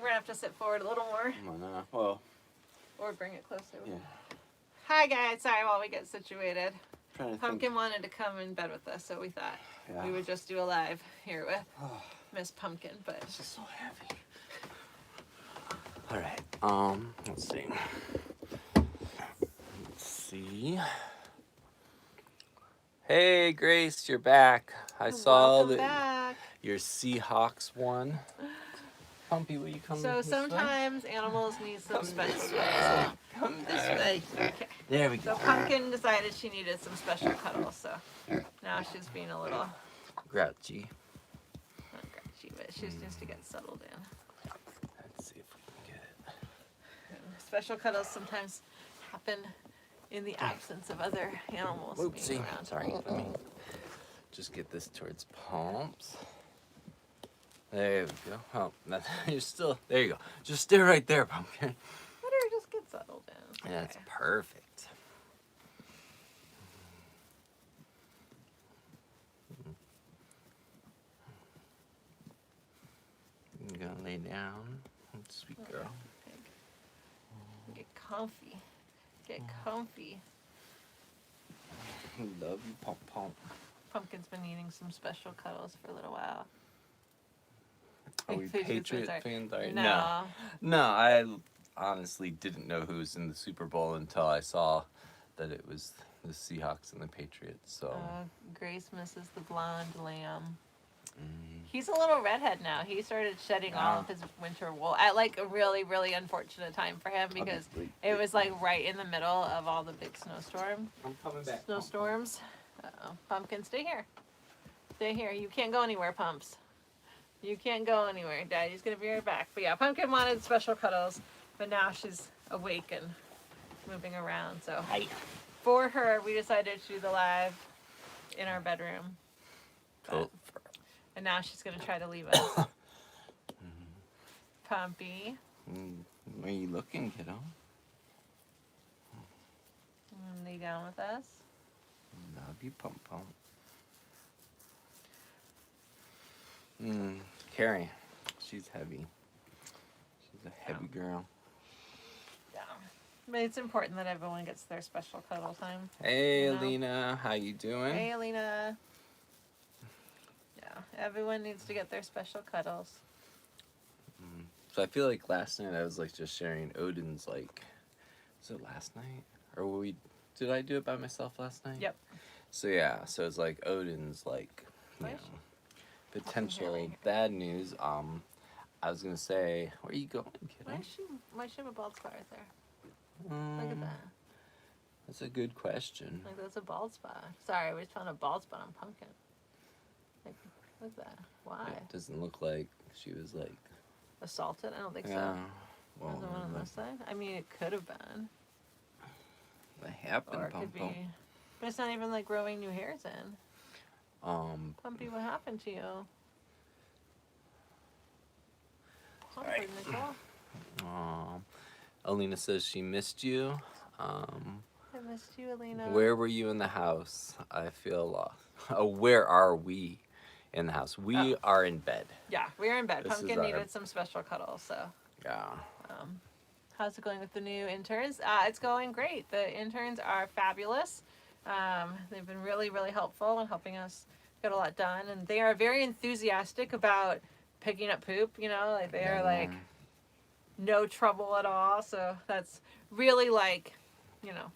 we're gonna have to sit forward a little more. Well. Or bring it closer. Yeah. Hi guys, sorry while we get situated. Pumpkin think. wanted to come in bed with us, so we thought we would just do a live here with Miss Pumpkin, but This is so heavy. All right. Let's see. Hey, Grace, you're back. I saw that back. your Seahawks won. Pumpy, will you come So this sometimes animals need some special cuddles. Come this way. Okay. There we go. So Pumpkin decided she needed some special cuddles, so now she's being a little Grouchy. not grouchy, but she just needs to get settled in. Let's see if we can get it. And special cuddles sometimes happen in the absence of other animals being Oopsie. around. Sorry. Let me just get this towards palms. There we go. Oh, you're still. There you go. Just stay right there, Pumpkin. Let her just get settled in. That's Okay. perfect. You're gonna lay down, sweet girl. Get comfy. Get comfy. Love you, Pump Pump. Pumpkin's been needing some special cuddles for a little while. Are we Patriot fans? No. No, I honestly didn't know who was in the Super Bowl until I saw that it was the Seahawks and the Patriots. So Grace misses the blonde lamb. He's a little redhead now. He started shedding all of his winter wool at like a really, really unfortunate time for him because it was like right in the middle of all the big snowstorms. I'm coming back. Snowstorms. Uh-oh. Pumpkin, stay here. Stay here. You can't go anywhere, Pumps. You can't go anywhere. Daddy's gonna be right back. But yeah, Pumpkin wanted special cuddles, but now she's awake and moving around. So for her, we decided to do the live in our bedroom. And now she's gonna try to leave us. Pumpy. Where are you looking, kiddo? Lay down with us. Love you, Pump Pump. Carrie, she's heavy. She's a heavy girl. Yeah. But it's important that everyone gets their special cuddle time. Hey, You know? Alina, how you doing? Hey, Alina. Yeah, everyone needs to get their special cuddles. So I feel like last night I was like just sharing Odin's like, was it last night? Or did I do it by myself last night? Yep. So yeah, so it's like Odin's like, you know, potential bad news. I was gonna say, where are you going, kiddo? Why she have a bald spot right there? Look at that. That's a good question. Like that's a bald spot. Sorry, we just found a bald spot on Pumpkin. Like, look at that. Why? It doesn't look like she was like Assaulted? I don't think so. Well, Was it one on this side? I mean, it could have been. What happened, Or it could Pum be. But it's not even like growing new hairs in. Pumpy, what happened to you? Sorry. Alina says she missed you. I missed you, Alina. Where were you in the house? I feel lost. Oh, where are we in the house? We are in bed. Yeah, we're in bed. This Pumpkin is needed some special cuddles, so. Yeah. How's it going with the new interns? It's going great. The interns are fabulous. They've been really, really helpful in helping us get a lot done, and they are very enthusiastic about picking up poop. You know, like they are like no trouble at all. So that's really like, you know,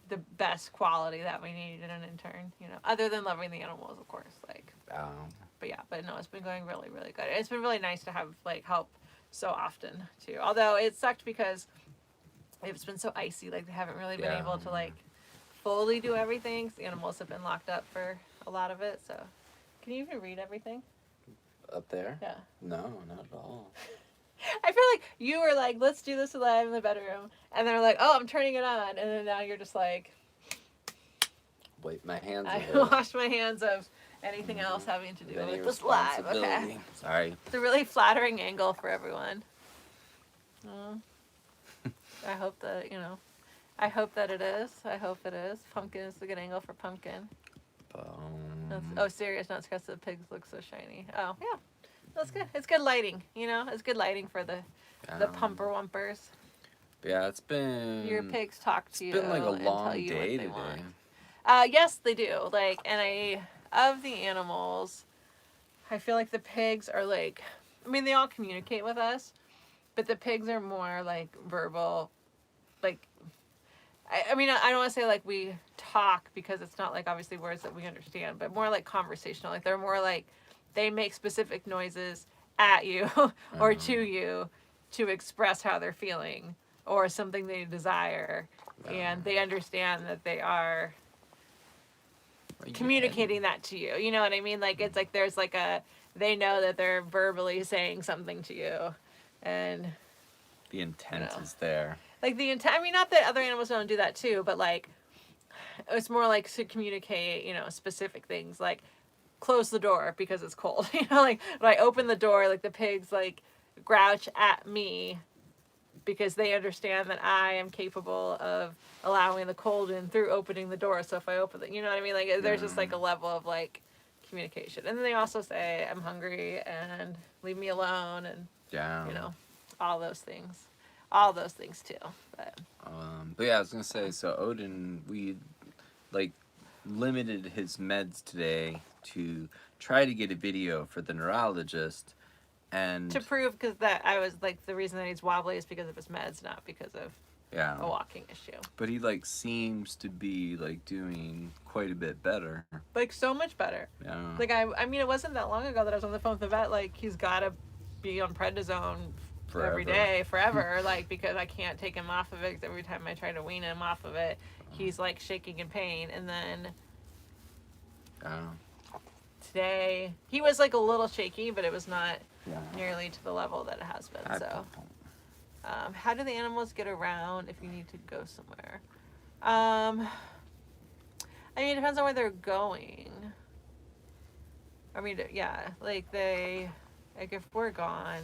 the best quality that we need in an intern. You know, other than loving the animals, of course. Like, but yeah, but no, it's been going really, really good. It's been really nice to have like help so often too. Although it sucked because it's been so icy. Like they haven't really been able to like fully do everything. The animals have been locked up for a lot of it. So, can you even read everything? Up there? Yeah. No, not at all. I feel like you were like, let's do this live in the bedroom. And they're like, oh, I'm turning it on. And then now you're just like, wait, my hands I are wash my hands of anything else having to do with this live. Okay. Sorry. It's a really flattering angle for everyone. I hope that, you know, I hope that it is. I hope it is. Pumpkin is a good angle for Pumpkin. Oh, serious, not because the pigs look so shiny. Oh, yeah. That's good. It's good lighting, you know? It's good lighting for the pumper wumpers. Yeah, it's been... Your pigs talk to you. It's been like a and tell long you day what they today. Want. Yes, they do. Like, and of the animals, I feel like the pigs are like, I mean, they all communicate with us, but the pigs are more like verbal. Like, I mean, I don't want to say like we talk, because it's not like obviously words that we understand, but more like conversational. Like, they're more like, they make specific noises at you or to you to express how they're feeling or something they desire. And they understand that they are communicating that to you. You know what I mean? Like, it's like there's like they know that they're verbally saying something to you. And the intent is there. Like, the intent, I mean, not that other animals don't do that too, but like, it's more like to communicate, you know, specific things, like close the door because it's cold. You know, like when I open the door, like the pigs like grouch at me because they understand that I am capable of allowing the cold in through opening the door. So if I open it, you know what I mean? Like, there's just like a level of like communication. And then they also say, I'm hungry and leave me alone, and you know, all those things. All those things too. But yeah, I was gonna say, so Odin, we like limited his meds today to try to get a video for the neurologist, and to prove, because that I was like, the reason that he's wobbly is because of his meds, not because of a walking issue. But he like seems to be like doing quite a bit better. Like, so much better. Yeah. Like, I mean, it wasn't that long ago that I was on the phone with the vet. Like, he's got to be on prednisone every day, forever. Like, because I can't take him off of it. 'Cause every time I try to wean him off of it, he's like shaking in pain. And then today, he was like a little shaky, but it was not nearly to the level that it has been. So, how do the animals get around if you need to go somewhere? I mean, it depends on where they're going. I mean, yeah, like if we're gone,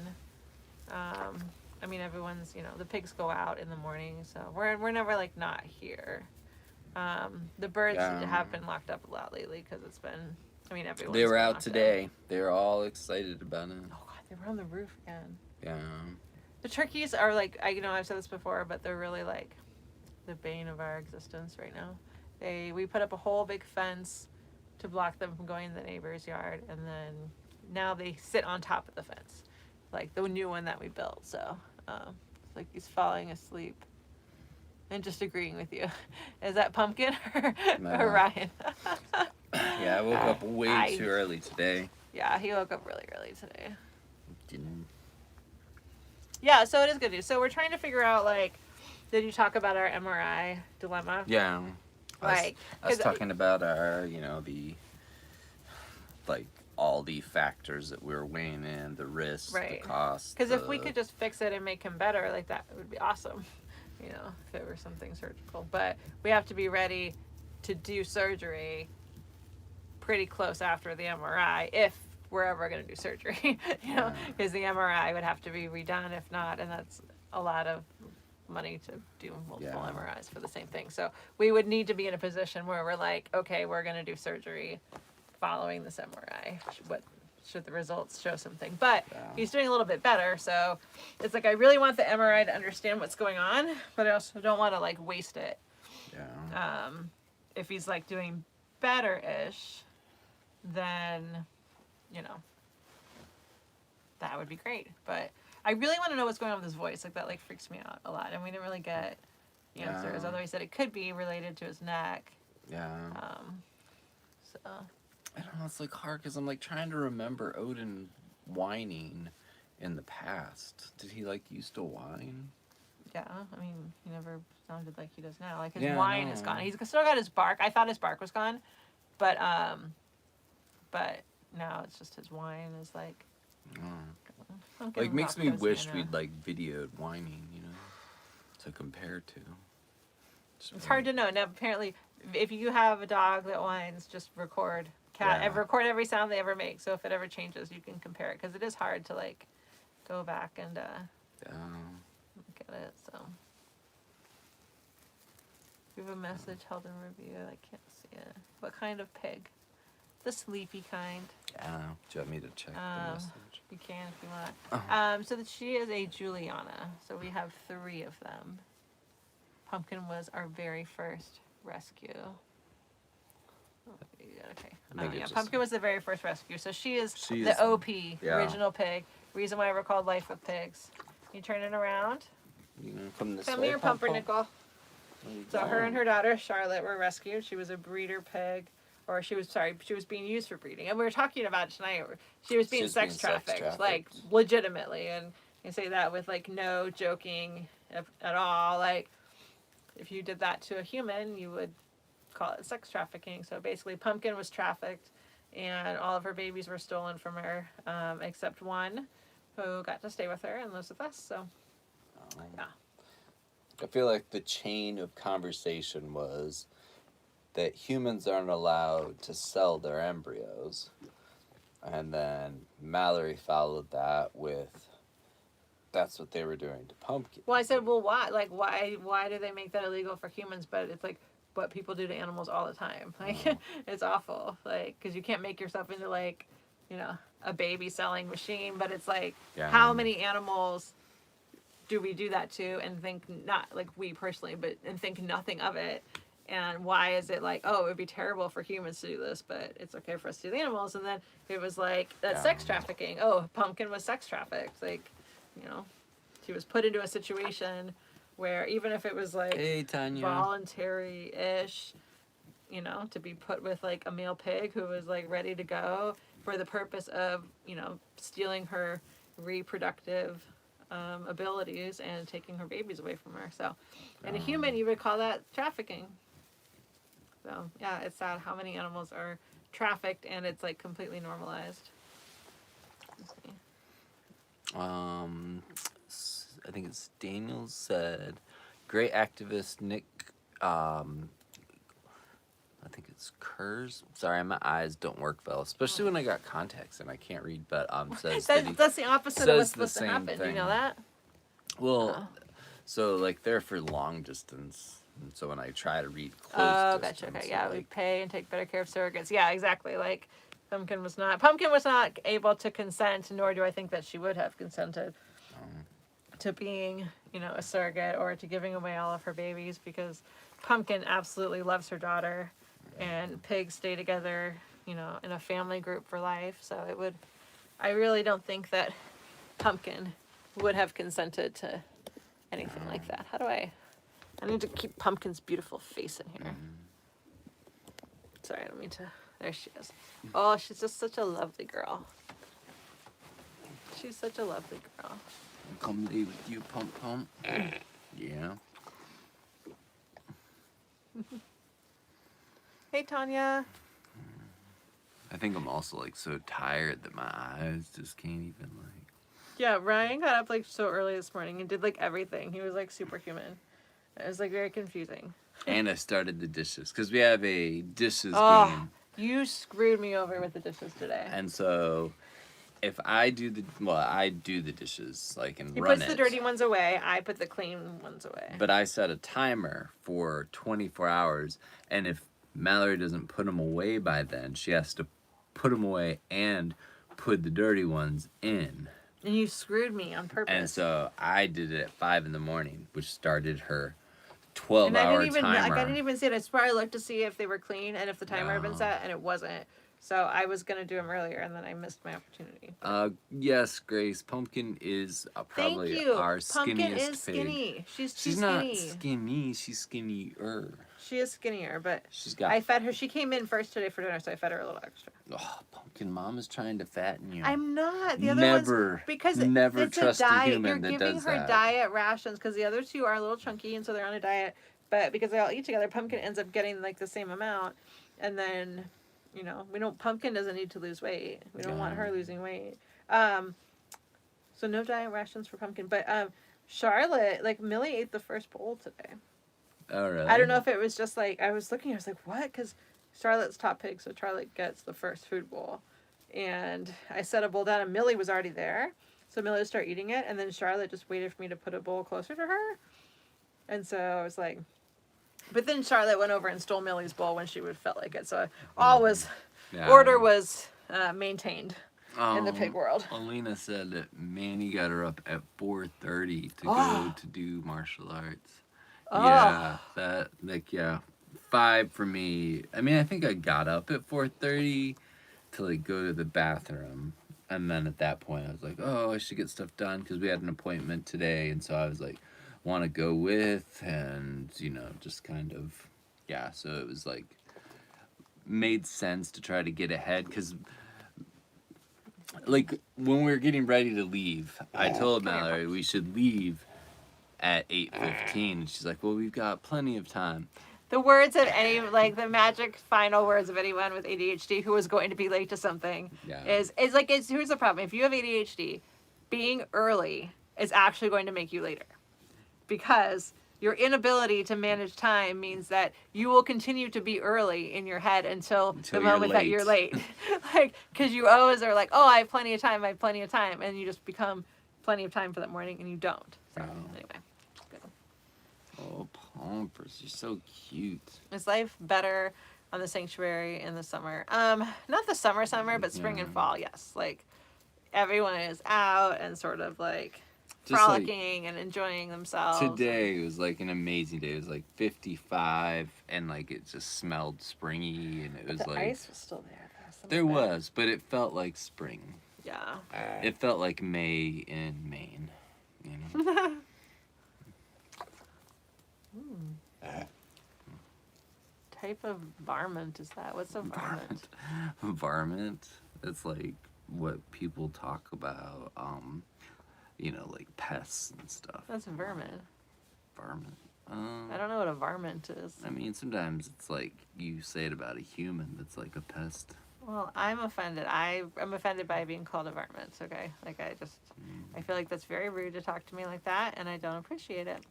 I mean, everyone's, you know, the pigs go out in the morning, so we're never like not here. The birds have been locked up a lot lately because it's been, I mean, everyone's They were out today. They were all excited about it. Oh God, they were on the roof again. Yeah. The turkeys are like, I've said this before, but they're really like the bane of our existence right now. We put up a whole big fence to block them from going in the neighbor's yard, and then now they sit on top of the fence, like the new one that we built. So it's like he's falling asleep and just agreeing with you. Is that Pumpkin or Ryan? Yeah, I woke up way too early today. Yeah, he woke up really early today. Yeah, so it is good news. So we're trying to figure out, like, did you talk about our MRI dilemma? Yeah. Like, I was talking about our, you know, all the factors that we were weighing in, the risk, the cost. Because if we could just fix it and make him better, like, that would be awesome, you know, if it were something surgical. But we have to be ready to do surgery pretty close after the MRI, if we're ever going to do surgery, you know, because the MRI would have to be redone if not, and that's a lot of money to do multiple MRIs for the same thing. So we would need to be in a position where we're like, okay, we're going to do surgery following this MRI. Should the results show something? But he's doing a little bit better, so it's like I really want the MRI to understand what's going on, but I also don't want to like waste it. Yeah. If he's like doing better-ish, then, you know, that would be great. But I really want to know what's going on with his voice. Like, that like freaks me out a lot, and we didn't really get answers. Although he said it could be related to his neck. Yeah. So I don't know. It's like hard because I'm like trying to remember Odin whining in the past. Did he like used to whine? Yeah, I mean, he never sounded like he does now. Like, his whine is gone. He's still got his bark. I thought his bark was gone, but now it's just his whine is like. Like, makes me wish we'd like videoed whining, you know, to compare to. It's hard to know. Now, apparently, if you have a dog that whines, just record record every sound they ever make. So if it ever changes, you can compare it, because it is hard to like go back and look at it. So we have a message held in review. I can't see it. What kind of pig? the sleepy kind. I don't know. Do you want me to check the Um, message? You can if you want. Uh-huh. So that she is a Juliana. So we have 3 of them. Pumpkin was our very first rescue. Oh, yeah, okay. I think it Yeah, just- Pumpkin was the very first rescue. So she is She the is- OP, yeah. original pig. Reason why we're called Life of Pigs. You turn it around. You gonna come this Come way, here, Pump Pump? Pumpernickel. There you So go. her and her daughter Charlotte were rescued. She was a breeder pig, or she was being used for breeding. And we were talking about it tonight. She was being sex trafficked, like legitimately. And you say that with like no joking at all. Like if you did that to a human, you would call it sex trafficking. So basically, Pumpkin was trafficked, and all of her babies were stolen from her, except one, who got to stay with her and lives with us. So yeah. I feel like the chain of conversation was that humans aren't allowed to sell their embryos. And then Mallory followed that with that's what they were doing to Pumpkin. Well, I said, well, why? Like, why do they make that illegal for humans? But it's like what people do to animals all the time. Like, it's awful. Like, because you can't make yourself into like, you know, a baby selling machine. But it's like, Yeah. how many animals do we do that to and think not like we personally, but and think nothing of it? And why is it like, oh, it would be terrible for humans to do this, but it's okay for us to do the animals? And then it was like that's sex trafficking. Oh, Pumpkin was sex trafficked. Like, you know, she was put into a situation where even if it was like Hey, Tanya. voluntary-ish, you know, to be put with like a male pig who was like ready to go for the purpose of, you know, stealing her reproductive abilities and taking her babies away from her. So, and a human, you would call that trafficking. So, yeah, it's sad how many animals are trafficked and it's like completely normalized. Let's see. I think it's Daniel said, great activist Nick, I think it's Kurz. Sorry, my eyes don't work well, especially when I got contacts and I can't read, but says that he, That's the opposite of what's says the supposed to same happen. thing. You know that? well, so like they're for long distance. And so when I try to read close Oh, distance, gotcha. Okay, yeah, we like, pay and take better care of surrogates. Yeah, exactly. Like Pumpkin was not able to consent, nor do I think that she would have consented to being, you know, a surrogate or to giving away all of her babies because Pumpkin absolutely loves her daughter, and pigs stay together, you know, in a family group for life. So it would, I really don't think that Pumpkin would have consented to anything like that. How do I need to keep Pumpkin's beautiful face in here. Sorry, I don't mean to. There she is. Oh, she's just such a lovely girl. She's such a lovely girl. come lay with you, Pump Pump. Yeah. Hey, Tanya. I think I'm also like so tired that my eyes just can't even like. Yeah, Ryan got up like so early this morning and did like everything. He was like superhuman. It was like very confusing. And I started the dishes because we have a dishes Oh, game. you screwed me over with the dishes today. And so, if I do I do the dishes like and He run puts it. the dirty ones away. I put the clean ones away. But I set a timer for 24 hours, and if Mallory doesn't put them away by then, she has to put them away and put the dirty ones in. And you screwed me on purpose. And so I did it at 5 in the morning, which started her And 12-hour I timer. didn't even see it. I swear I looked to see if they were clean and if the timer had been No. set, and it wasn't. So I was gonna do them earlier, and then I missed my opportunity. Yes, Grace. Pumpkin is probably Thank you. our skinniest Pumpkin is pig. skinny. She's too She's skinny. not skinny. She's skinnier. She is skinnier, but She's got. I fed her. She came in first today for dinner, so I fed her a little extra. Oh, Pumpkin Mom is trying to fatten you. I'm not. The other Never, ones because never it's trust a a diet. human You're that giving does her that. diet rations because the other two are a little chunky, and so they're on a diet. But because they all eat together, Pumpkin ends up getting like the same amount, and then, you know, Pumpkin doesn't need to lose weight. We don't want her losing weight. So no diet rations for Pumpkin. But Charlotte, like Millie ate the first bowl today. Oh, really? I don't know if it was just like I was like, what? Because Charlotte's top pig, so Charlotte gets the first food bowl, and I set a bowl down, and Millie was already there, so Millie would start eating it, and then Charlotte just waited for me to put a bowl closer to her, and so I was like, but then Charlotte went over and stole Millie's bowl when she would felt like it, so all was Yeah. order was maintained in the pig world. Alina said that Manny got her up at 4:30 to go Oh. to do martial arts. Oh. Yeah, that like yeah, 5 for me. I mean, I think I got up at 4:30 to like go to the bathroom, and then at that point I was like, oh, I should get stuff done because we had an appointment today, and so I was like, want to go with, and just kind of yeah. So it was like made sense to try to get ahead because like when we were getting ready to leave, I told Mallory we should leave at 8:15, and she's like, "Well, we've got plenty of time." The words of any, like the magic final words of anyone with ADHD who is going to be late to something Yeah. is like, here's the problem. If you have ADHD, being early is actually going to make you later, because your inability to manage time means that you will continue to be early in your head until the you're moment that you're late. Like, because you always are like, oh, I have plenty of time, and you just become plenty of time for that morning, and you don't. So Wow. anyway, good. Oh, Pompers, you're so cute. Is life better on the sanctuary in the summer? Not the summer, but spring and Yeah. fall, yes. Like, everyone is out and sort of like Just like frolicking and enjoying themselves. today was like an amazing day. It was like 55, and like it just smelled springy, and it was the like ice was still there. there was, but it felt like spring. Yeah. It felt like May in Maine. You know? Type of varmint is that? What's a varmint? Varmint. It's like what people talk about. Like pests and stuff. That's vermin. Varmint. I don't know what a varmint is. I mean, sometimes it's like you say it about a human that's like a pest. Well, I'm offended. I'm offended by being called a varmint, okay? Like, I feel like that's very rude to talk to me like that, and I don't appreciate it.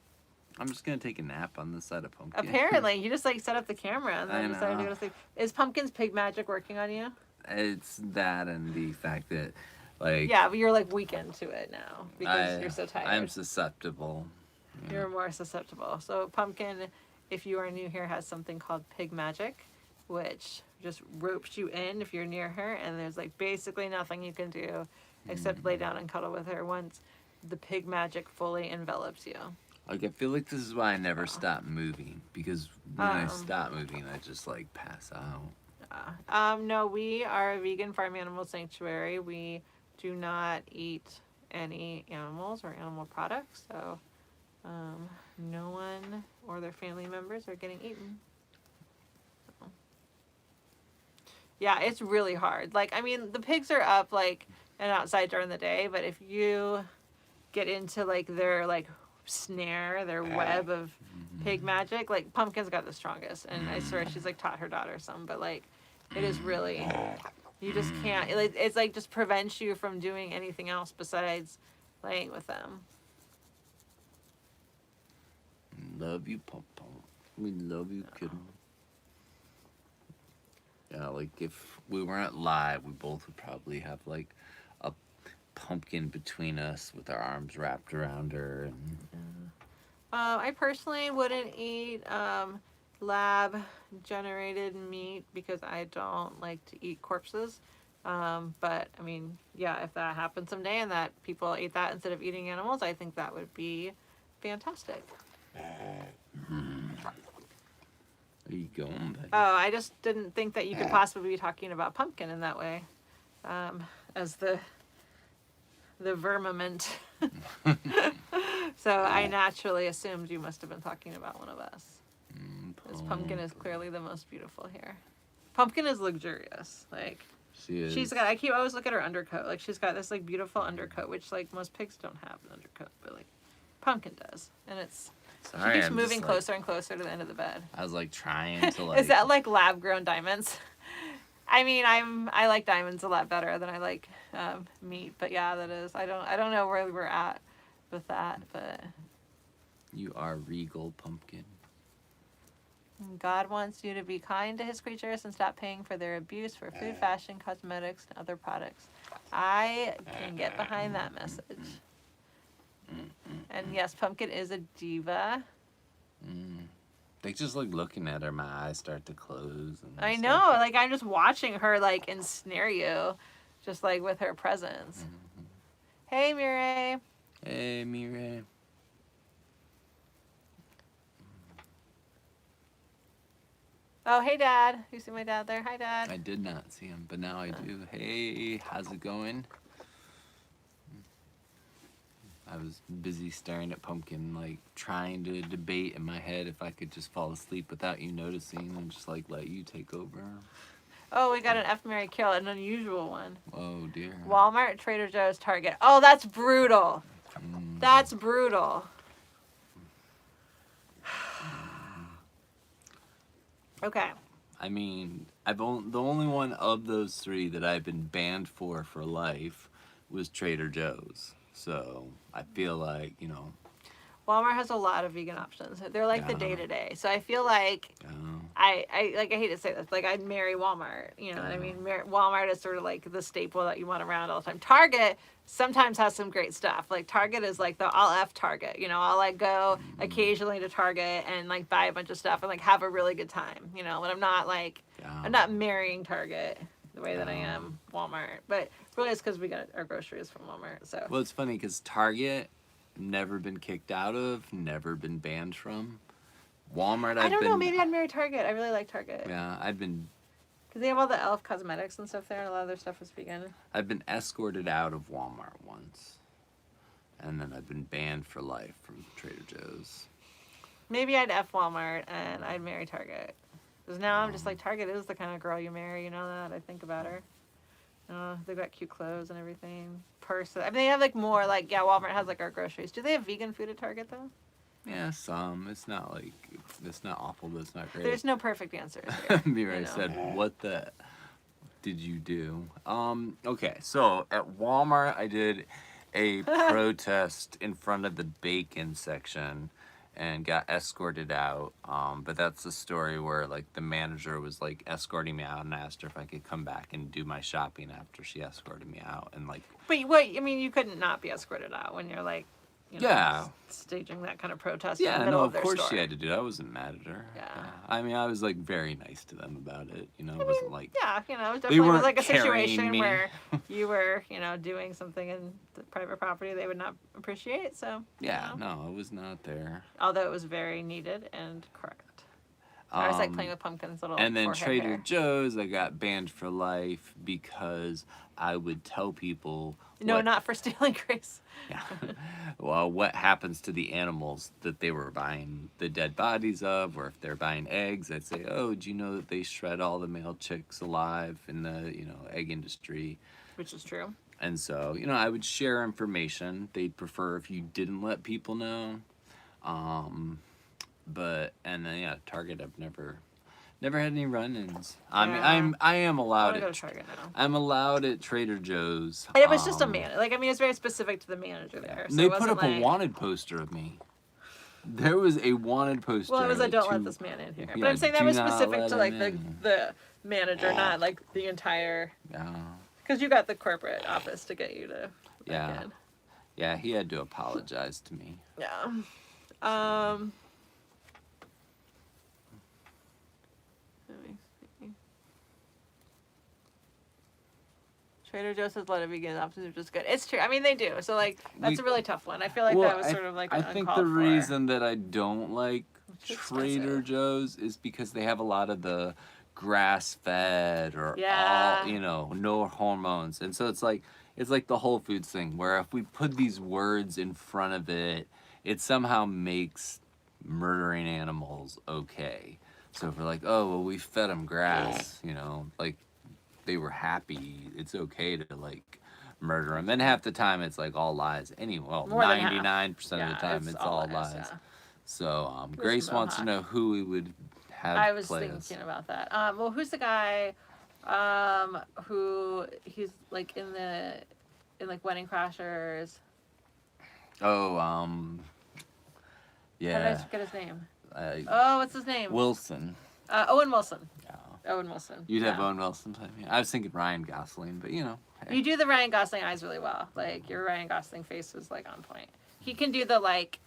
I'm just gonna take a nap on this side of Pumpkin. Apparently, you just, like, set up the camera and then I decided to know. go to sleep. Is Pumpkin's pig magic working on you? It's that and the fact that, like... Yeah, but you're, like, weakened to it now because you're so tired. I'm susceptible. You're more susceptible. So Pumpkin, if you are new here, has something called pig magic, which just ropes you in if you're near her, and there's like basically nothing you can do except lay down and cuddle with her once the pig magic fully envelops you. Like, I feel like this is why I never stop moving, because when I stop moving, I just like pass out. No, we are a vegan farm animal sanctuary. We do not eat any animals or animal products, so no one or their family members are getting eaten. So. Yeah, it's really hard. Like, I mean, the pigs are up, like, and outside during the day, but if you get into, like, their, like, snare, their web of pig magic, like, Pumpkin's got the strongest, and I swear she's, like, taught her daughter some, but, like, it is really, you just can't, it's, like, just prevents you from doing anything else besides playing with them. Love you, Pom Pom. We love you, kitten. Yeah, like if we weren't live, we both would probably have like a pumpkin between us with our arms wrapped around her. And... I personally wouldn't eat lab generated meat because I don't like to eat corpses. But I mean, yeah, if that happens someday and that people eat that instead of eating animals, I think that would be fantastic. Where you going, buddy? Oh, I just didn't think that you could possibly be talking about Pumpkin in that way, as the vermament. So I naturally assumed you must have been talking about one of us. This Pumpkin is clearly the most beautiful here. Pumpkin is luxurious. Like, She is. she's got, I always look at her undercoat. Like, she's got this, like, beautiful undercoat, which, like, most pigs don't have an undercoat, but, like, Pumpkin does. And it's, Sorry, she keeps I'm moving just, closer and closer to the end of the bed. I was like trying to like. Is that, like, lab-grown diamonds? I mean, I like diamonds a lot better than I like meat, but yeah, that is. I don't know where we're at with that, but You are regal, Pumpkin. God wants you to be kind to his creatures and stop paying for their abuse for food, fashion, cosmetics, and other products. I can get behind that message. And yes, Pumpkin is a diva. Like just like looking at her, my eyes start to close. And I stuff. know, like I'm just watching her like ensnare you, just like with her presence. Mhm. Hey, Mireille. Hey, Mireille. Oh, hey, Dad. You see my dad there? Hi, Dad. I did not see him, but now I do. Hey, how's it going? I was busy staring at Pumpkin, like trying to debate in my head if I could just fall asleep without you noticing and just like let you take over. Oh, we got an F, Mary Kill, an unusual one. Oh dear. Walmart, Trader Joe's, Target. Oh, that's brutal. Mm. That's brutal. Okay. I mean, the only one of those three that I've been banned for life was Trader Joe's. So I feel like, you know. Walmart has a lot of vegan options. They're like the Yeah. day to day. So I feel like Uh, I hate to say this, like I'd marry Walmart. You know what I mean? Walmart is sort of like the staple that you want around all the time. Target sometimes has some great stuff. Like Target is like I'll F Target. You know, I'll like go occasionally to Target and like buy a bunch of stuff and like have a really good time. You know, when I'm not like I'm not marrying Target the way that I am Walmart. But really, it's because we got our groceries from Walmart. So Well, it's funny because Target, never been kicked out of, never been banned from. Walmart, I don't know. Maybe I'd marry Target. I really like Target. Yeah, I've been Because they have all the Elf cosmetics and stuff there, and a lot of their stuff is vegan. escorted out of Walmart once, and then I've been banned for life from Trader Joe's. Maybe I'd F Walmart and I'd marry Target. Because now I'm just like, Target is the kind of girl you marry, you know that? I think about her. They've got cute clothes and everything. Purses. I mean, they have like more, like, yeah, Walmart has like our groceries. Do they have vegan food at Target though? Yeah, some. It's not like it's not awful, but it's not great. There's no perfect answers here. Mireille you know. said, "What the did you do?" Okay, so at Walmart, I did a protest in front of the bacon section and got escorted out. But that's the story where like the manager was like escorting me out and asked her if I could come back and do my shopping after she escorted me out and like. But what, I mean, you couldn't not be escorted out when you're like, you know, Yeah. staging that kind of protest in the Yeah, middle no, of of their course store. she had to do it. I wasn't mad at her. Yeah. I mean, I was like very nice to them about it. You know, it wasn't like. Yeah, you know, it definitely was weren't like a carrying situation me. where you were, you know, doing something in the private property they would not appreciate. So Yeah, you know. no, it was not there. Although it was very needed and correct. I was like playing with Pumpkin's little. And then forehead Trader hair. Joe's, I got banned for life because I would tell people. No, what, not for stealing Grace. Yeah. Well, what happens to the animals that they were buying the dead bodies of, or if they're buying eggs, I'd say, "Oh, do you know that they shred all the male chicks alive in the egg industry?" Which is true. And so, I would share information. They'd prefer if you didn't let people know. And then Target, I've never had any run-ins. I mean, I am I allowed want to go at to Target now. I'm allowed at Trader Joe's. And it was just a man. Like, I mean, it's very specific to the manager there. So They it put wasn't up a like, wanted poster of me. There was a wanted poster. Well, it was a don't to- let this man in here. Yeah, But I'm saying that do was not specific let to like him the manager, not like the entire. Yeah. Because you got the corporate office to get you to. Yeah. Back in. Yeah, he had to apologize to me. Yeah. Let me see. Trader Joe's has a lot of vegan options, which is good. It's true. I mean, they do. So like, that's a really tough one. I feel like that was sort of like. I think the reason that I don't like It's Trader expensive. Joe's is because they have a lot of the grass-fed or Yeah. all, no hormones. And so it's like the Whole Foods thing where if we put these words in front of it, it somehow makes murdering animals okay. So if we're like, "Oh, well, we fed them grass," like they were happy, it's okay to like murder them. And half the time it's like all lies. Anyway, well, More than half. 99% of the time it's all lies. Yeah. So Grace wants to know who we would have I was play us. thinking about that. Well, who's the guy who he's like in like Wedding Crashers? Oh, How did I yeah, forget his name? uh, What's his name? Wilson. Owen Wilson. Yeah. Owen Wilson. You'd have Yeah. Owen Wilson play me. I was thinking Ryan Gosling, but hey. You do the Ryan Gosling eyes really well. Like your Ryan Gosling face was like on point. He can do the like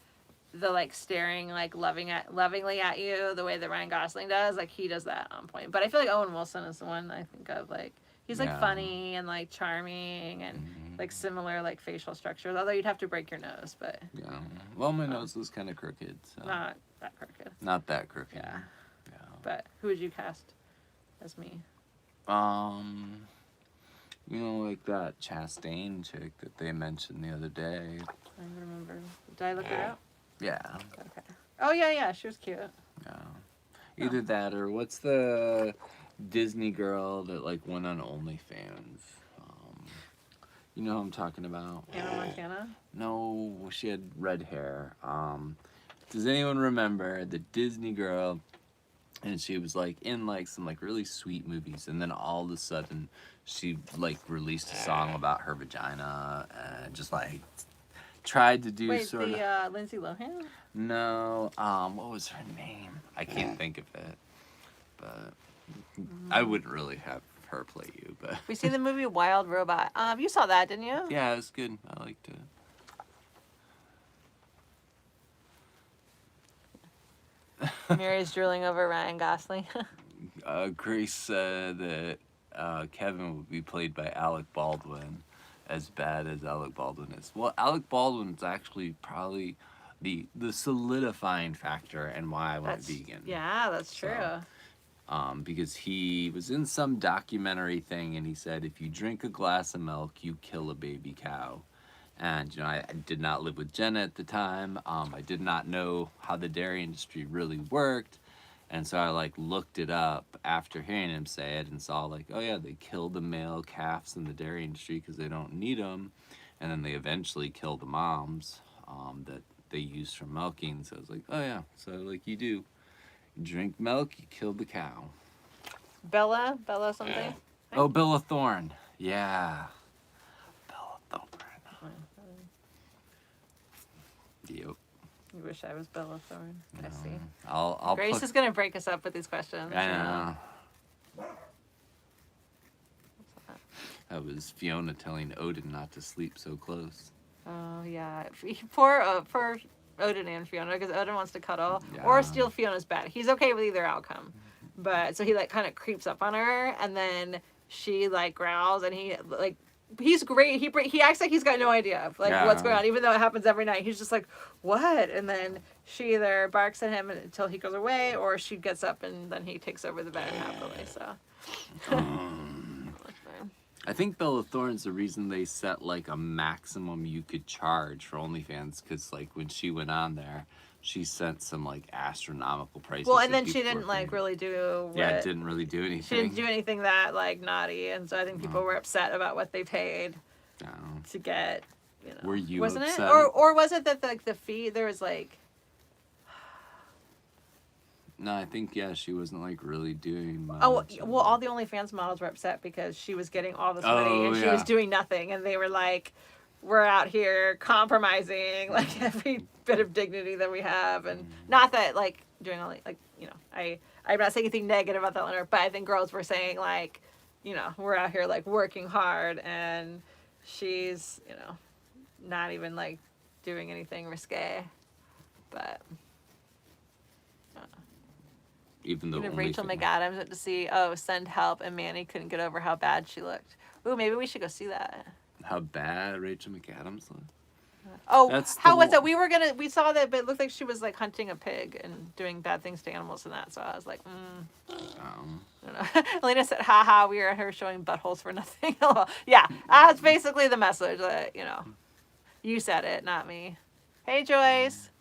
the like staring like lovingly at you the way that Ryan Gosling does. Like he does that on point. But I feel like Owen Wilson is the one I think of. Like he's like Yeah. funny and like charming and like similar like facial structures. Although you'd have to break your nose, but Yeah. Well, my nose was kind of crooked, so not that crooked. not that crooked. Yeah. Yeah. But who would you cast as me? You know, like that Chastain chick that they mentioned the other day. I don't remember. Did I look her up? Yeah. Okay. Oh yeah, she was cute. Yeah. Either that or what's the Disney girl that like went on OnlyFans? You know who I'm talking about? Hannah Montana. No, she had red hair. Does anyone remember the Disney girl? And she was like in like some like really sweet movies, and then all of a sudden she like released a song about her vagina and just like tried to do Wait, sort of. the Lindsay Lohan? No, what was her name? I can't think of it, but I wouldn't really have her play you, but We see the movie Wild Robot. You saw that, didn't you? yeah, it was good. I liked it. Mary's drooling over Ryan Gosling. Grace said that Kevin would be played by Alec Baldwin, as bad as Alec Baldwin is. Well, Alec Baldwin's actually probably the solidifying factor in why I went vegan. Yeah, that's true. So, because he was in some documentary thing and he said, if you drink a glass of milk, you kill a baby cow. And, you know, I did not live with Jenna at the time. I did not know how the dairy industry really worked. And so I, like, looked it up after hearing him say it and saw, like, oh, yeah, they kill the male calves in the dairy industry because they don't need them. And then they eventually kill the moms that they use for milking. So I was like, oh, yeah. So, like, you do. You drink milk, you kill the cow. Bella something? Oh, Bella Thorne. Yeah. Bella Thorne. Yep. You wish I was Bella Thorne. I see. I'll Grace is going to break us up with these questions. I know. That was Fiona telling Odin not to sleep so close. Oh, yeah. Poor Odin and Fiona, because Odin wants to cuddle Yeah. or steal Fiona's bed. He's okay with either outcome. But, so he, like, kind of creeps up on her, and then she, like, growls, and he, like, he's great. He acts like he's got no idea of like what's going on, even though it happens every night. He's just like, what? And then she either barks at him until he goes away, or she gets up and then he takes over the bed happily. So I think Bella Thorne's the reason they set like a maximum you could charge for OnlyFans, because like when she went on there, she sent some like astronomical prices. Well, and that then she people didn't were like paying. really do. Yeah, it didn't really do anything. She didn't do anything that like naughty, and so I think people were upset about what they paid No. to get. You know, Were you wasn't upset? it? Or was it that like the fee there was like. No, I think she wasn't like really doing much. Oh, well, all the OnlyFans models were upset because she was getting all this money and she was doing nothing, and they were like, we're out here compromising like every bit of dignity that we have, and not that like doing only like, you know, I'm not saying anything negative about that letter, but I think girls were saying like, you know, we're out here like working hard, and she's, you know, not even like doing anything risque, but even though even Rachel McAdams went to see Send Help, and Manny couldn't get over how bad she looked. Ooh, maybe we should go see that. How bad Rachel McAdams looked. Oh, That's how the was it? We saw that, but it looked like she was like hunting a pig and doing bad things to animals and that. So I was like, I don't know. Elena said, haha, we are here showing buttholes for nothing. Yeah, that's basically the message that, you know, you said it, not me. Hey, Joyce.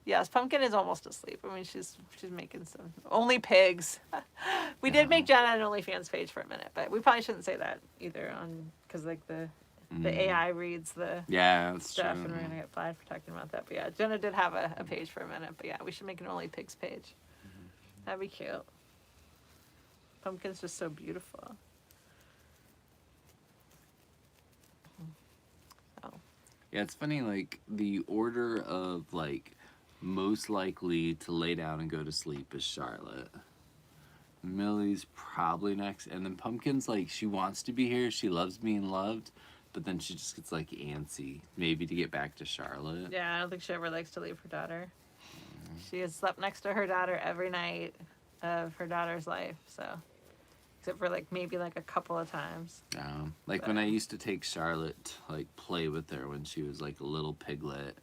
Yes, Pumpkin is almost asleep. I mean, she's making some only pigs. We did make Jenna an OnlyFans page for a minute, but we probably shouldn't say that either, because like the AI reads the that's stuff, true. and we're gonna get flagged for talking about that. But yeah, Jenna did have a page for a minute. But yeah, we should make an Only Pigs page. That'd be cute. Pumpkin's just so beautiful. Oh. Yeah, it's funny, like, the order of, like, most likely to lay down and go to sleep is Charlotte. Millie's probably next, and then Pumpkin's, like, she wants to be here, she loves being loved, but then she just gets like antsy, maybe to get back to Charlotte. Yeah, I don't think she ever likes to leave her daughter. She has slept next to her daughter every night of her daughter's life, so except for like maybe like a couple of times. Like when I used to take Charlotte to like play with her when she was like a little piglet,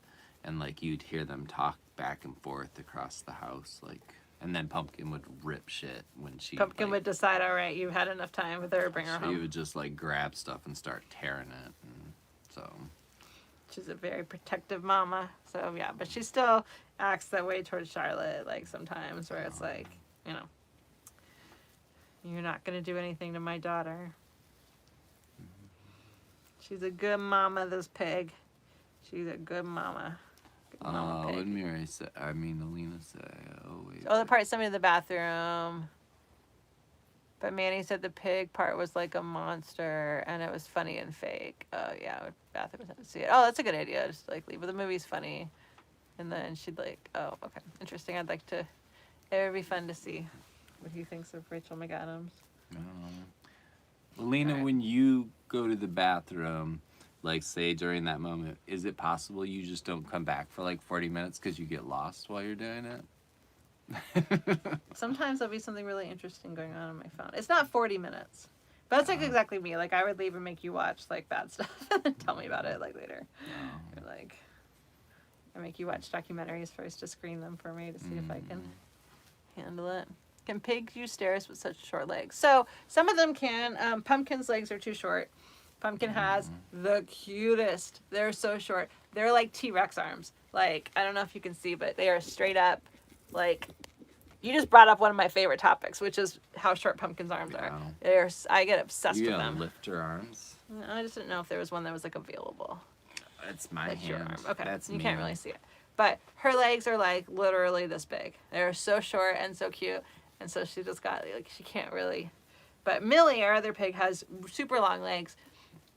and like you'd hear them talk back and forth across the house, like, and then Pumpkin would rip shit when she Pumpkin like, would decide, all right, you've had enough time with her, bring her she home. would just like grab stuff and start tearing it, and so She's a very protective mama, so yeah, but she still acts that way towards Charlotte, like sometimes, where it's like, you know, you're not gonna do anything to my daughter. She's a good mama, this pig. She's a good mama. Good mama what pig. did Mary say? I mean, Alina say, oh wait. Oh, the part sent me to the bathroom. But Manny said the pig part was like a monster and it was funny and fake. Oh yeah, bathroom had to see it. Oh, that's a good idea. Just like leave. But the movie's funny, and then she'd like, oh, okay, interesting. I'd like to. It would be fun to see what he thinks of Rachel McAdams. Alina, Alright. when you go to the bathroom, like say during that moment, is it possible you just don't come back for like 40 minutes because you get lost while you're doing it? Sometimes there'll be something really interesting going on my phone. It's not 40 minutes. But that's like exactly me. Like I would leave and make you watch like bad stuff and then tell me about it like later. Or like I make you watch documentaries first to screen them for me to see if I can handle it. Can pigs use stairs with such short legs? So some of them can. Pumpkin's legs are too short. Pumpkin has the cutest. They're so short. They're like T-Rex arms. Like I don't know if you can see, but they are straight up. Like, you just brought up one of my favorite topics, which is how short Pumpkin's arms are. I get obsessed You with gotta them. lift her arms. I just didn't know if there was one that was like available. That's my That's your hand. arm. Okay, That's you me. can't really see it. But her legs are like literally this big. They're so short and so cute. And so she just got like she can't really. But Millie, our other pig, has super long legs,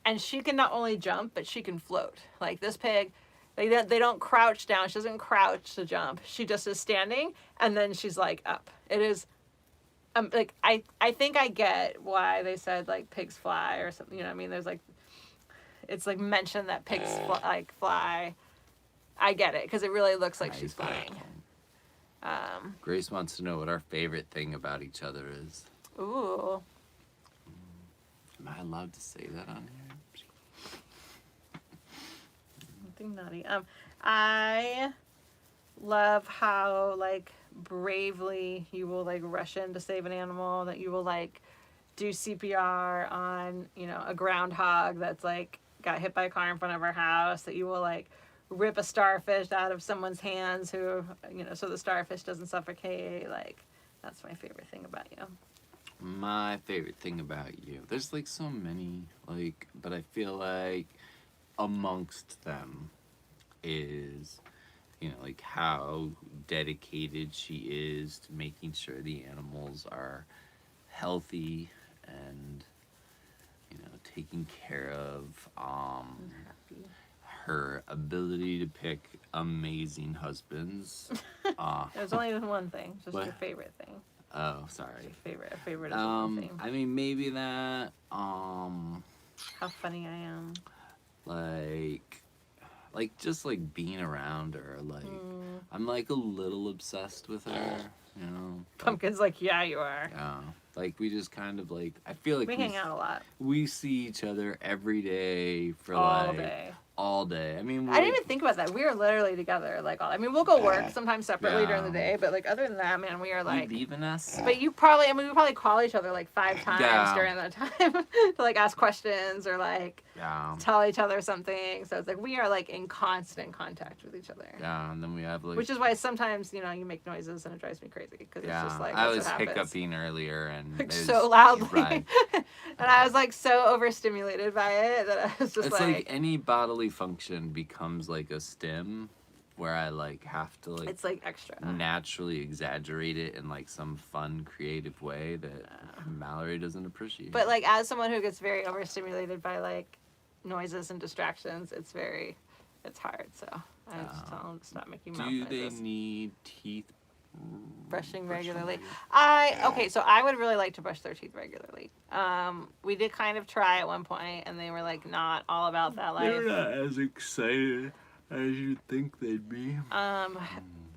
and she can not only jump but she can float. Like this pig. They don't crouch down. She doesn't crouch to jump. She just is standing, and then she's like up. It is, like I think I get why they said like pigs fly or something. You know what I mean? There's like, it's like mentioned that pigs fly. I get it because it really looks like she's flying. Grace wants to know what our favorite thing about each other is. Ooh. Am I allowed to say that on here? Nothing naughty. I love how like bravely you will like rush in to save an animal, that you will like do CPR on, you know, a groundhog that's like got hit by a car in front of our house, that you will like rip a starfish out of someone's hands who, you know, so the starfish doesn't suffocate. Like that's my favorite thing about you. My favorite thing about you. There's like so many, like, but I feel like amongst them is, you know, like how dedicated she is to making sure the animals are healthy and, you know, taken care of. Her ability to pick amazing husbands. There's only one thing, just What? your favorite thing. Oh, sorry. A favorite is one thing. I mean, maybe that, How funny I am. like just like being around her, like I'm like a little obsessed with her, you know. Pumpkin's like, yeah, you are. Yeah, like we just kind of like, I feel like We hang out a lot. we see each other every day for All like day. all day. I mean, I didn't even think about that. We are literally together, like all. I mean, we'll go work sometimes separately during the Yeah. day, but like other than that, man, we are like. you leaving us. But you probably, I mean, we probably call each other like 5 times Yeah. during that time to like ask questions or like Yeah. tell each other something. So it's like we are like in constant contact with each other. Yeah, and then we have like. Which is why sometimes, you know, you make noises and it drives me crazy because yeah, it's just like I that's was what happens. hiccuping earlier and Like it was- so loudly. right. And I was like so overstimulated by it that I was just It's like any bodily function becomes like a stim where I like have to like it's like extra. naturally exaggerate it in like some fun creative way that Mallory doesn't appreciate. But like as someone who gets very overstimulated by like noises and distractions, it's hard. So I just tell them to stop making mouth do they noises. need teeth Brushing Brush regularly. them. Okay, so I would really like to brush their teeth regularly. We did kind of try at one point, and they were like not all about that They're life. not as excited as you think they'd be.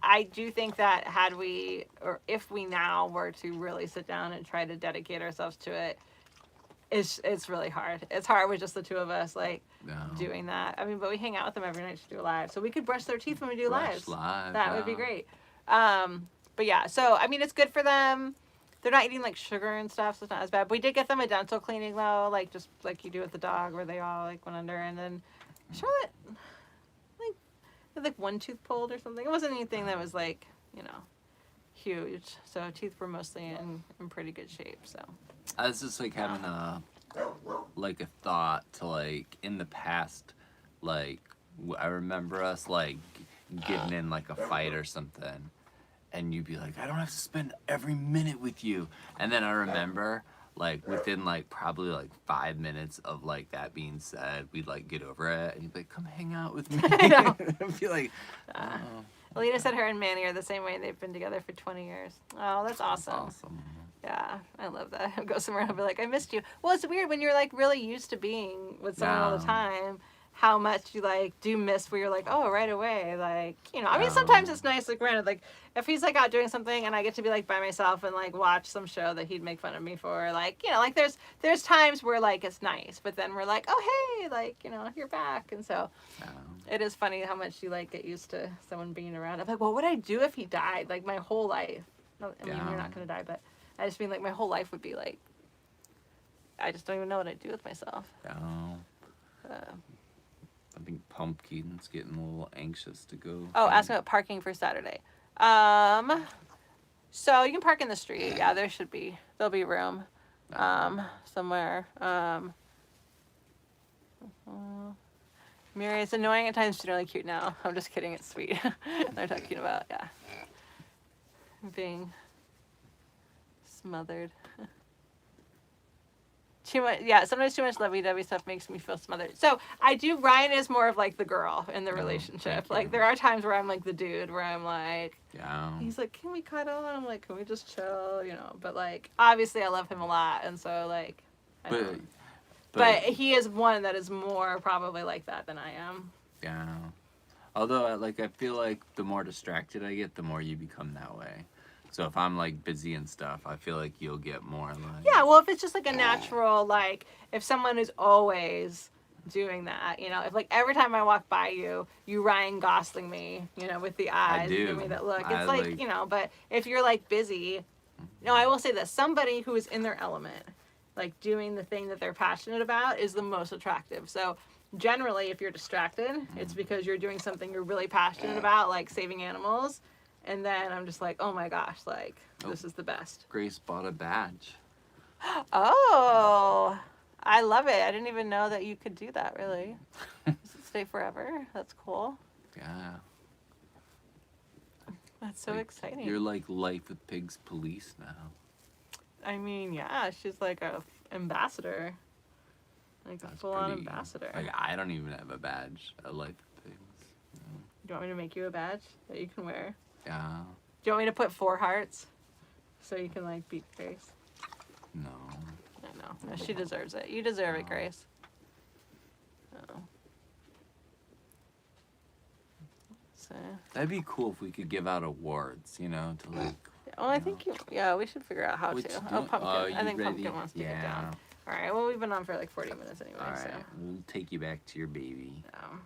I do think that had we, or if we now were to really sit down and try to dedicate ourselves to it, it's really hard. It's hard with just the two of us, like No. doing that. I mean, but we hang out with them every night to do live, so we could brush their teeth when we do Brush lives. live, That would be yeah. great. But yeah, so I mean, it's good for them. They're not eating like sugar and stuff, so it's not as bad. But we did get them a dental cleaning though, like just like you do with the dog, where they all like went under, and then Charlotte, like one tooth pulled or something. It wasn't anything that was like, you know, huge. So teeth were mostly in pretty good shape. So I was just like having a thought to like in the past, like I remember us like getting in like a fight or something, and you'd be like, I don't have to spend every minute with you, and then I remember like within like probably like 5 minutes of like that being said, we'd like get over it, and you'd be like, come hang out with me. I know. I'd be like, oh, Alita said her and Manny are the same way. They've been together for 20 years. Oh, that's awesome. awesome. Yeah, I love that. I'll go somewhere and I'll be like, I missed you. Well, it's weird when you're like really used to being with someone all the Yeah. time, how much you like do miss where you're like, oh, right away. Like, you know, I mean, Yeah. sometimes it's nice, like, granted, like, if he's like out doing something and I get to be like by myself and like watch some show that he'd make fun of me for, like, you know, like there's times where like it's nice, but then we're like, oh, hey, like, you know, you're back. And so Yeah. it is funny how much you like get used to someone being around. I'm like, what would I do if he died? Like my whole life. I mean, Yeah. you're not going to die, but I just mean like my whole life would be like, I just don't even know what I'd do with myself. Yeah. Uh, I think Pumpkin's getting a little anxious to go. oh, asking about parking for Saturday. So you can park in the street. Yeah, there'll be room, somewhere. Miri, it's annoying at times. She's really cute now. I'm just kidding. It's sweet. They're talking about, yeah, being smothered. Too much, yeah. Sometimes too much lovey-dovey stuff makes me feel smothered. So I do. Ryan is more of like the girl in the relationship. thank you. Like there are times where I'm like the dude, where I'm like, Yeah. he's like, can we cuddle? And I'm like, can we just chill? You know. But like, obviously, I love him a lot, and so like, I But, don't. But he is one that is more probably like that than I am. yeah. Although, like, I feel like the more distracted I get, the more you become that way. So if I'm like busy and stuff, I feel like you'll get more like. Yeah, well, if it's just like a natural, like, if someone is always doing that, you know, if like every time I walk by you, you Ryan Gosling me, you know, with the eyes, do. you give me that look. It's I like, you know, but if you're like busy, no, I will say this: somebody who is in their element, like doing the thing that they're passionate about, is the most attractive. So generally, if you're distracted, it's because you're doing something you're really passionate about, like saving animals. And then I'm just like, oh my gosh, like, this is the best. Grace bought a badge. Oh, I love it. I didn't even know that you could do that, really. Does it stay forever? That's cool. Yeah. That's so Like, exciting. You're like Life with Pigs police now. I mean, yeah, she's like a ambassador. Like a That's full-on pretty- ambassador. Like, I don't even have a badge at Life with Pigs. Do you want me to make you a badge that you can wear? Yeah. Do you want me to put 4 hearts so you can, like, beat Grace? No. I know. No, she deserves it. You deserve it, Grace. Oh. So, That'd be cool if we could give out awards, you know, to like. well, I think yeah, we should figure out how Which to. do- Oh, Pumpkin. I you think ready? Pumpkin wants to get Yeah. down. All right. Well, we've been on for like 40 minutes anyway. All right. So. We'll take you back to your baby. Um,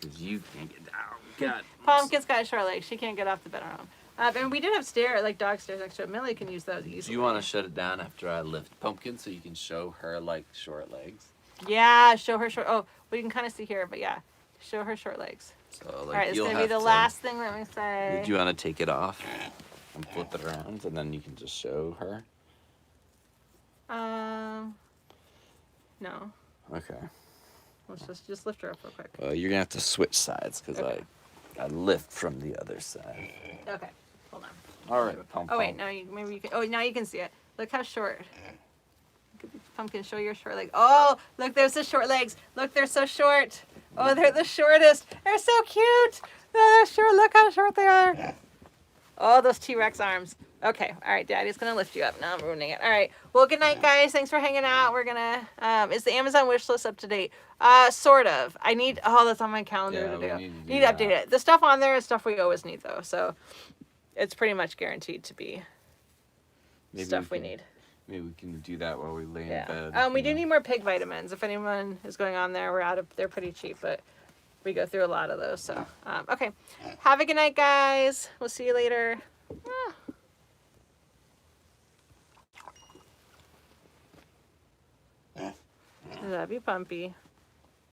Because you can't get down. God. Pumpkin's got short legs. She can't get off the bed on her own. And we did have dog stairs next to it. Millie can use those easily. Do you want to shut it down after I lift Pumpkin so you can show her like short legs? Yeah, show her short. Oh, well, you can kind of see here, but yeah, show her short legs. So like All right, it's you'll gonna be have the to- last thing. Let me say. Do you want to take it off and flip it around, and then you can just show her? No. Okay. Let's just lift her up real quick. Well, you're gonna have to switch sides because Okay. I lift from the other side. Okay, hold on. All right, Pump. Oh wait, now you can. Oh, now you can see it. Look how short. Pumpkin, show your short legs. Oh, look, there's the short legs. Look, they're so short. Oh, they're the shortest. They're so cute. Oh, they're short. Look how short they are. Oh, those T-Rex arms. Okay, all right, Daddy's gonna lift you up. Now I'm ruining it. All right. Well, good night, guys. Thanks for hanging out. We're gonna. Is the Amazon wish list up to date? Sort of. I need. Oh, that's on my calendar Yeah, to we do. need to do Need to update that. it. The stuff on there is stuff we always need, though. So it's pretty much guaranteed to be Maybe stuff we can- need. Maybe we can do that while we lay in Yeah. bed. We you do know. need more pig vitamins. If anyone is going on there, we're out of. They're pretty cheap, but we go through a lot of those. So okay. Have a good night, guys. We'll see you later. Ah. Love you, Pumpy.